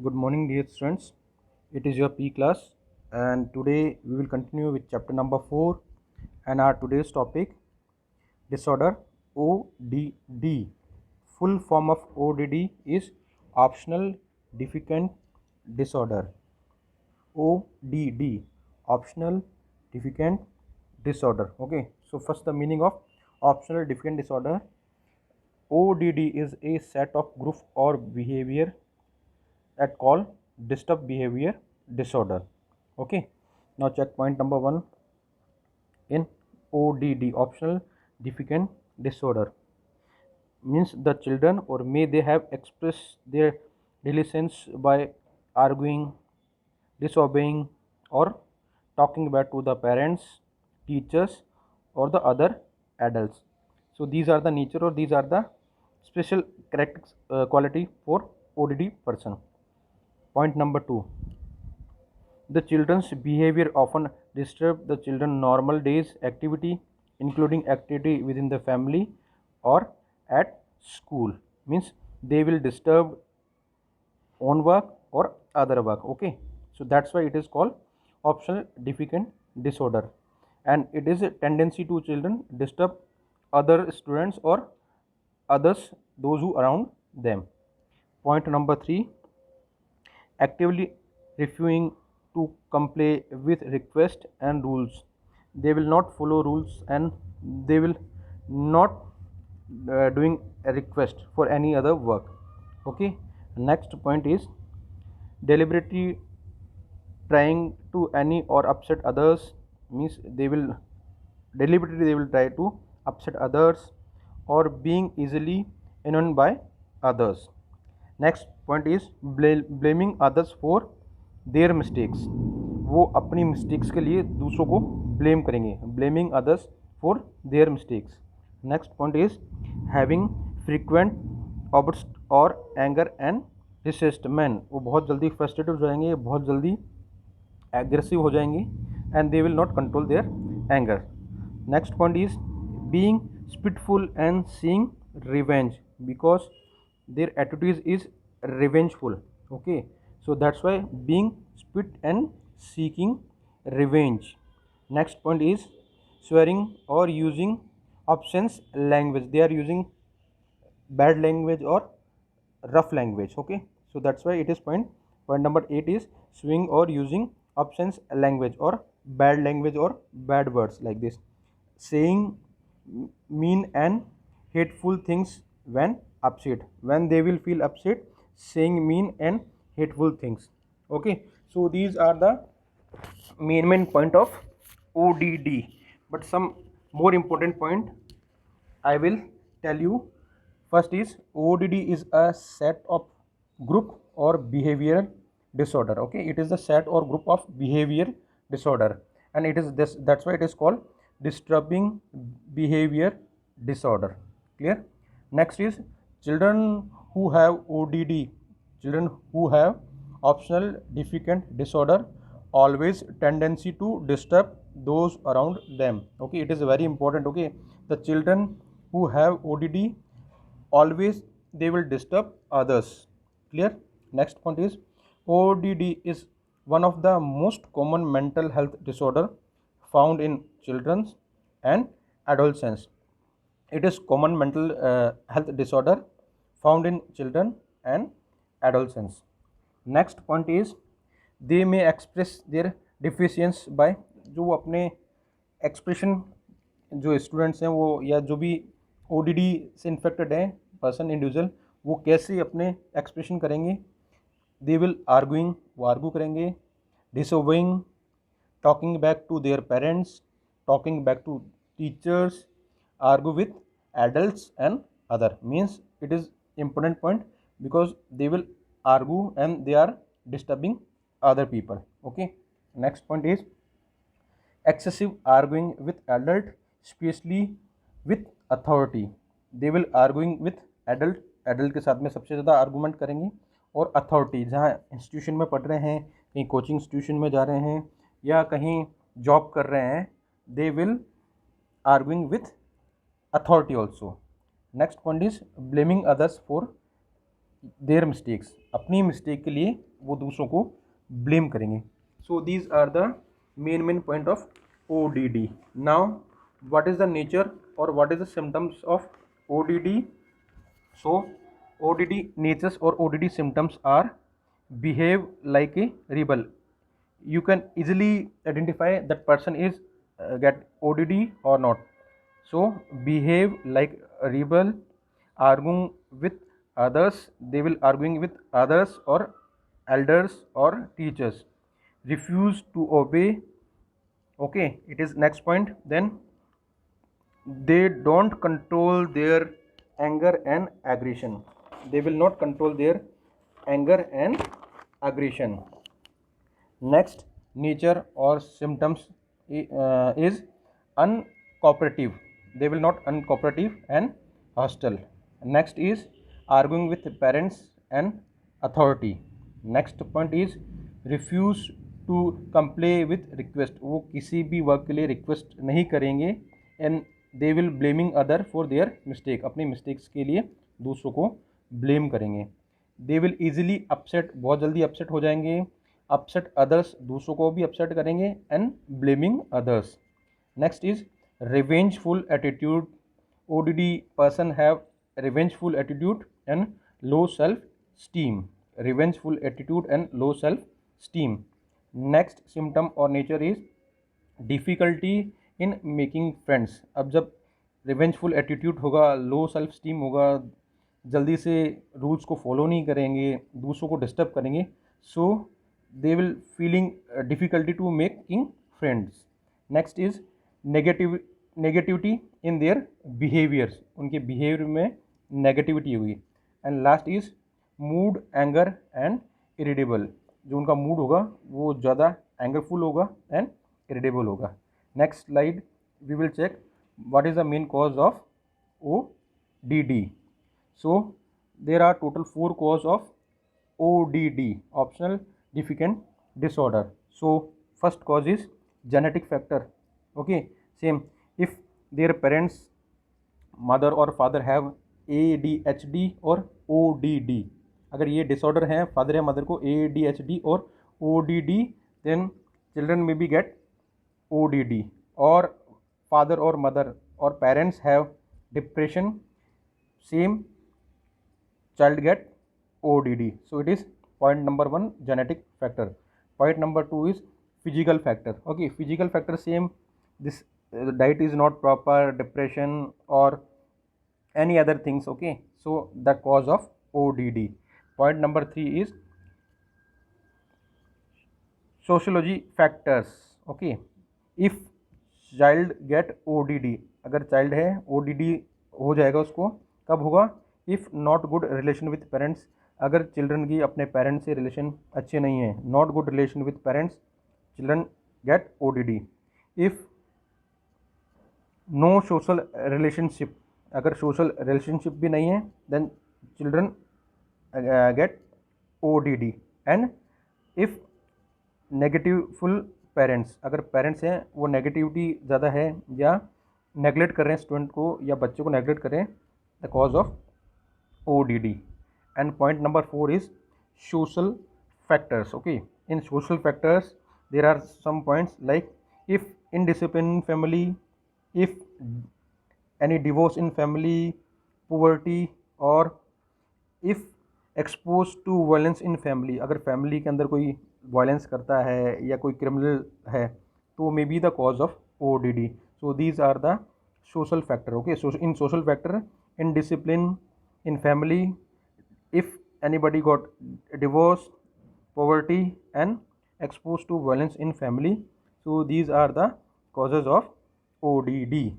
Good morning, dear students. It is your P class, and today we will continue with chapter number 4. And our today's topic, disorder ODD. Full form of ODD is optional deficient disorder. ODD, optional deficient disorder. Okay, so first the meaning of optional deficient disorder. ODD is a set of group or behavior at called disturbed behavior disorder. Okay, now check point number 1 in ODD, optional deficient disorder. Means the children or may they have expressed their deficiency by arguing, disobeying, or talking back to the parents, teachers, or the other adults. So these are the nature, or these are the special characteristics quality for ODD person. Point number 2, the children's behavior often disturb the children's normal days activity, including activity within the family or at school. Means they will disturb own work or other work. Okay, so that's why it is called optional deficient disorder, and it is a tendency to children disturb other students or others, those who around them. Point number 3, actively refusing to comply with requests and rules. They will not follow rules, and they will not doing a request for any other work. Okay, next point is deliberately trying to any or upset others. Means they will deliberately they will try to upset others or being easily annoyed by others. Next point is blaming others for their mistakes. वो अपनी mistakes के लिए दूसरों को blame करेंगे. Blaming others for their mistakes. Next point is having frequent outburst और anger and रिसेस्टमेंट. वो बहुत जल्दी फ्रस्ट्रेटेड हो जाएंगे, बहुत जल्दी एग्रेसिव हो जाएंगे, and they will not control their anger. Next point is being spiteful and seeing revenge because their attitude is revengeful. Okay, so that's why being spit and seeking revenge. Next point is swearing or using obscene language. They are using bad language or rough language. Okay, so that's why it is point number 8 is swearing or using obscene language or bad language or bad words like this. Saying mean and hateful things when upset. When they will feel upset, saying mean and hateful things. Okay, so these are the main point of ODD. But some more important point I will tell you. First is ODD is a set of group or behavioral disorder. Okay, it is a set or group of behavior disorder, and it is this, that's why it is called disturbing behavior disorder. Clear? Next is children who have ODD, children who have optional deficient disorder, always tendency to disturb those around them. Okay, it is very important. Okay, the children who have ODD always they will disturb others. Clear? Next point is ODD is one of the most common mental health disorder found in children and adolescents. It is common mental health disorder found in children and adolescents. Next point is they may express their deficiency by, जो अपने expression जो students हैं वो या जो भी ODD से infected हैं पर्सन इंडिविजुअल, वो कैसे अपने एक्सप्रेशन करेंगे. दे विल आर्गुइंग, वो आर्गू करेंगे. Disobeying, talking back to their parents, talking back to teachers, argue with adults and other. Means it is important point because they will argue and they are disturbing other people. Okay, next point is excessive arguing with adult, especially with authority. They will arguing with adult, adult के साथ में सबसे ज़्यादा argument करेंगे. और authority, जहाँ institution में पढ़ रहे हैं, कहीं कोचिंग इंस्टीट्यूशन में जा रहे हैं या कहीं जॉब कर रहे हैं, they will arguing with authority also. Next point is blaming others for their mistakes, अपनी मिस्टेक के लिए वो दूसरों को ब्लेम करेंगे. So these are the main point of ODD. Now what is the nature or what is the symptoms of ODD? So ODD natures or ODD symptoms are: behave like a rebel. You can easily identify that person is get ODD or not. So behave like a rebel, arguing with others, they will arguing with others or elders or teachers, refuse to obey. Okay, it is next point. Then they don't control their anger and aggression. They will not control their anger and aggression. Next nature or symptoms is uncooperative. They will not uncooperative and hostile. Next is arguing with parents and authority. Next point is refuse to comply with request. वो किसी भी work के लिए request नहीं करेंगे. And they will blaming other for their mistake. अपनी mistakes के लिए दूसरों को ब्लेम करेंगे. दे विल ईजिली अपसेट, बहुत जल्दी अपसेट हो जाएंगे. अपसेट अदर्स, दूसरों को भी अपसेट करेंगे. And blaming others. Next is revengeful attitude. ODD person have revengeful attitude and low self esteem. Revengeful attitude and low self esteem. Next symptom or nature is difficulty in making friends. अब जब revengeful attitude होगा, low self esteem होगा, जल्दी से rules को follow नहीं करेंगे, दूसरों को डिस्टर्ब करेंगे, so they will feeling difficulty to making friends. Next is negativity in their behaviours. उनके बिहेवियर में नेगेटिविटी होगी. And last is mood, anger and irritable. जो उनका मूड होगा वो ज़्यादा एंगरफुल होगा एंड इरिटेबल होगा. Next slide we will check what is the main cause of ODD. So there are total 4 cause of ODD, optional deficient disorder. So first cause is genetic factor. Okay, same, if their parents, mother or father have ADHD or ODD, अगर ये disorder हैं father या mother को ADHD और ODD, then children may be get ODD. or father or mother or parents have depression, same child get ODD. So it is point number 1, genetic factor. Point number 2 is physical factor. Okay, physical factor same, this diet is not proper, depression or any other things. Okay, so the cause of ODD. Point number 3 is sociology factors. Okay, if child get ODD, अगर child है ODD हो जाएगा उसको. कब होगा? If not good relation with parents. अगर children की अपने पेरेंट्स से रिलेशन अच्छे नहीं है, not good relation with parents, children get ODD. If no social relationship, अगर सोशल रिलेशनशिप भी नहीं है, then children get ODD. And if negativeful parents, अगर पेरेंट्स हैं वो नेगेटिविटी ज़्यादा है या नेगलेक्ट कर रहे हैं स्टूडेंट को या बच्चे को नेगलेक्ट कर रहे हैं, the cause of ODD. And point number 4 is social factors. Okay, in social factors there are some points like if indiscipline in family, if any divorce in family, poverty, और if expose to violence in family. अगर family के अंदर कोई violence करता है या कोई criminal है तो may be the cause of ODD. So these are the social factor. Okay, in social factor, indiscipline in family, if anybody got divorce, poverty and expose to violence in family. So these are the causes of ODD.